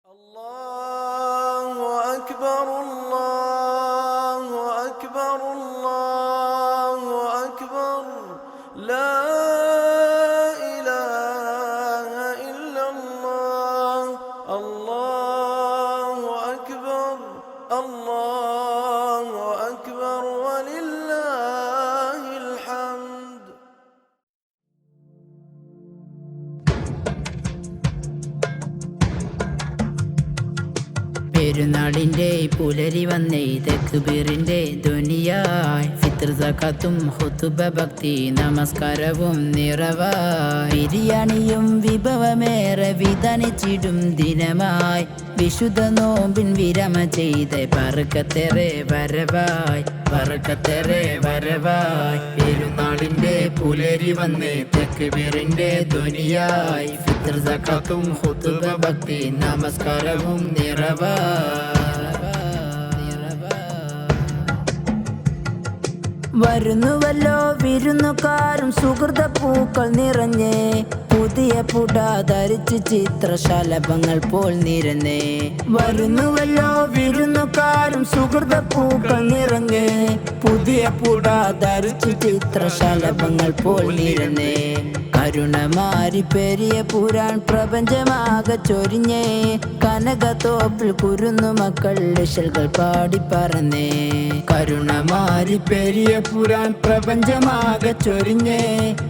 الله أكبر الله أكبر الله أكبر لا إله إلا الله الله أكبر الله أكبر ولله الحمد. പെരുന്നാളിൻ്റെ പുലരി വന്നേ തക്ബീറിൻ്റെ ധ്വനിയായി ഫിത്ർ സകാത്തും ഖുതുബ ഭക്തി നമസ്കാരവും നിറവായി ബിരിയാണിയും വിഭവമേറെ വിധാനിച്ചിടും ദിനമായി വിശുദ്ധ നോമ്പിൻ വിരമ ചെയ്ത ബർക്കത്തേറെ വരവായി ബർക്കത്തേറെ വരവായി പെരുന്നാളിൻ്റെ പുലരി വന്നേ തക്ബീറിൻ്റെ ധ്വനിയായി ഫിത്ർ സകാത്തും ഖുതുബ ഭക്തി നമസ്കാരവും നിറവായി വരുന്നുവല്ലോ വിരുന്നുകാരും സുഹൃത പൂക്കൾ നിറഞ്ഞേ പുതിയ പുട ധരിച്ച് ചിത്രശലഭങ്ങൾ പോൽ നിരന്നേ വരുന്നുവല്ലോ വിരുന്നുകാരും സുഹൃത പൂക്കൾ നിറഞ്ഞേ പുതിയ പുട ധരിച്ച് ചിത്രശലഭങ്ങൾ പോൽ നിരന്നേ കരുണമാരി പെരിയ പുരാൺ പ്രപഞ്ചമാകെ ചൊരിഞ്ഞേ കനകത്തോപ്പിൽ കുരുന്നു മക്കൾ ഇശൽകൾ പാടി പറന്നേ കരുണമാരി പെരിയ പുരാൺ പ്രപഞ്ചമാകെ ചൊരിഞ്ഞേ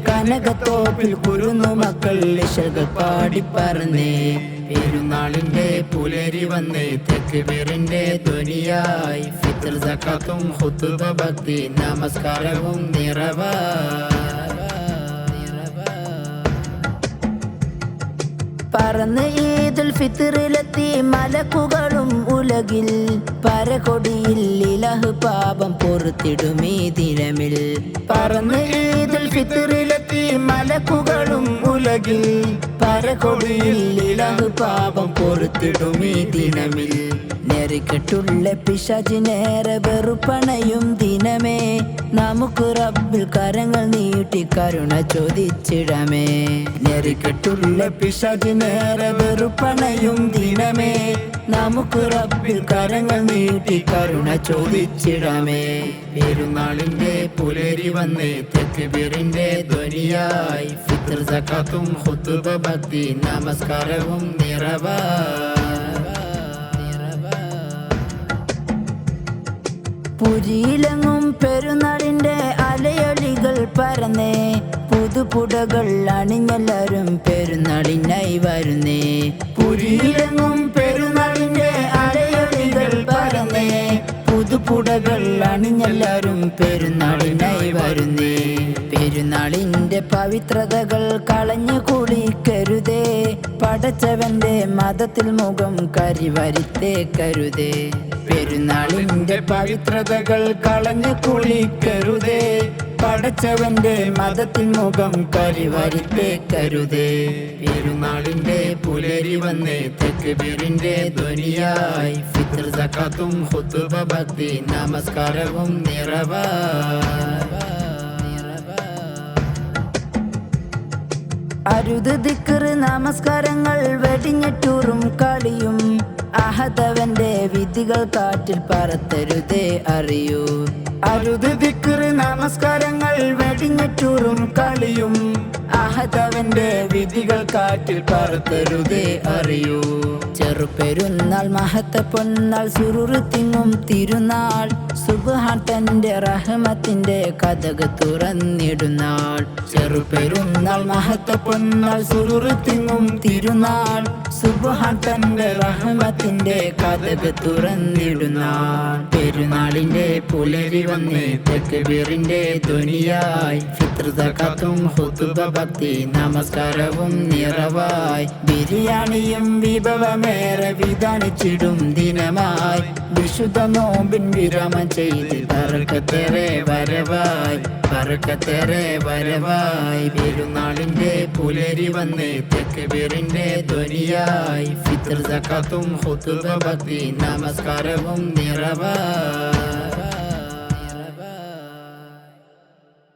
കനകത്തോപ്പിൽ കുരുന്നു മക്കൾ ഇശൽകൾ പാടി പറന്നേ പെരുന്നാളിൻ്റെ പുലരി വന്നേ തക്ബീറിൻ്റെ ധ്വനിയായി ഫിത്ർ സകാത്തും ഖുതുബ ഭക്തി നമസ്കാരവും നിറവായി പറന്ന് ഈദുൽ ഫിത്റിലെത്തി മലക്കുകളും ഉലകിൽ പരകൊടിയിൽ ഇലഹ് പാപം പൊറുത്തിടുമീ ദിനമിൽ പറന്ന് ഈദുൽ ഫിത്റിലെത്തി മലക്കുകളും ഉലകിൽ പരകൊടിയിൽ ഇലഹ് പാപം പൊറുത്തിടുമീ ദിനമിൽ നെറിക്കെട്ടുള്ള പിശാചിനേറെ വെറുപ്പണയും ദിനമേ നമുക്ക് റബ്ബിൽ കരങ്ങൾ നീട്ടി കരുണ ചോദിച്ചിടമേ നെറിക്കെട്ടുള്ള പിശാചിനേറെ വെറുപ്പണയും ദിനമേ നമുക്ക് റബ്ബിൽ കരങ്ങൾ നീട്ടി കരുണ ചോദിച്ചിടമേ പെരുന്നാളിൻ്റെ പുലരി വന്നേ തക്ബീറിൻ്റെ ധ്വനിയായി ഫിത്ർ സകാത്തും ഖുതുബ ഭക്തി നമസ്കാരവും നിറവായി പുരിയിലെങ്ങും പെരുന്നാളിൻ്റെ അലയൊലികൾ പറന്നേ പുതുപുടകൾ അണിഞ്ഞെല്ലാരും പെരുന്നാളിനായി വരുന്നേ പുരിയിലെങ്ങും പെരുന്നാളിൻ്റെ അലയൊലികൾ പറന്നേ പുതുപുടകൾ അണിഞ്ഞെല്ലാരും പെരുന്നാളിനായി വരുന്നേ പെരുന്നാളിൻ്റെ പവിത്രതകൾ കളഞ്ഞു കുളിക്കരുതേ പടച്ചവന്റെ മതത്തിൽ മുഖം കരിവരുത്തേ കരുതേ പെരുന്നാളിൻ്റെ പവിത്രതകൾ കളഞ്ഞു കുളിക്കരുതേ പടച്ചവന്റെ മതത്തിൽ മുഖം കരിവരുത്തേ കരുതേ പെരുന്നാളിൻ്റെ പുലരി വന്നേ തക്ബീറിൻ്റെ ധ്വനിയായി ഫിത്ർ സകാത്തും ഖുതുബ ഭക്തി നമസ്കാരവും നിറവായി അരുത് ദിക്ർ നമസ്കാരങ്ങൾ വെടിഞ്ഞിട്ടൂറും കളിയും അഹദവന്റെ വിധികൾ കാറ്റിൽ പറത്തരുതേ അറിയൂ അരുത് ദിക്ർ നമസ്കാരങ്ങൾ വെടിഞ്ഞിട്ടൂറും കളിയും അഹദവന്റെ വിധികൾ കാറ്റിൽ പറത്തരുതേ അറിയൂ ചെറുപെരുന്നാൾ മഹത്ത പൊന്നാൾ സുറുറു തിങ്ങും തിരുനാൾ സുബ്ഹാൻ തന്റെ റഹ്മത്തിന്റെ കഥക് തുറന്നിടുന്നാൾ ചെറുപെരുന്നാൾ മഹത്ത പൊന്നാൾ സുറുറു തിങ്ങും തിരുനാൾ സുബ്ഹാൻ തന്റെ റഹ്മത്തിന്റെ കഥക് തുറന്നിടുന്നാൾ പെരുന്നാളിന്റെ പുലരി വന്നേ തക്ബീറിന്റെ ധ്വനിയായി ഫിത്ർ സകാത്തും ഖുതുബ ഭക്തി നമസ്കാരവും നിറവായി ബിരിയാണിയും വിഭവമേറെ വിധാനിച്ചിടും ദിനമായി വിശുദ്ധ നോമ്പിൻ വിരമം ചെയ്ത് ബർക്കത്തേറെ വരവായി ബർക്കത്തേറെ വരവായി പെരുന്നാളിൻ്റെ പുലരി വന്നേ തക്ബീറിൻ്റെ ധ്വനിയായി ഫിത്ർ സകാത്തും ഖുതുബ ഭക്തി നമസ്കാരവും നിറവായി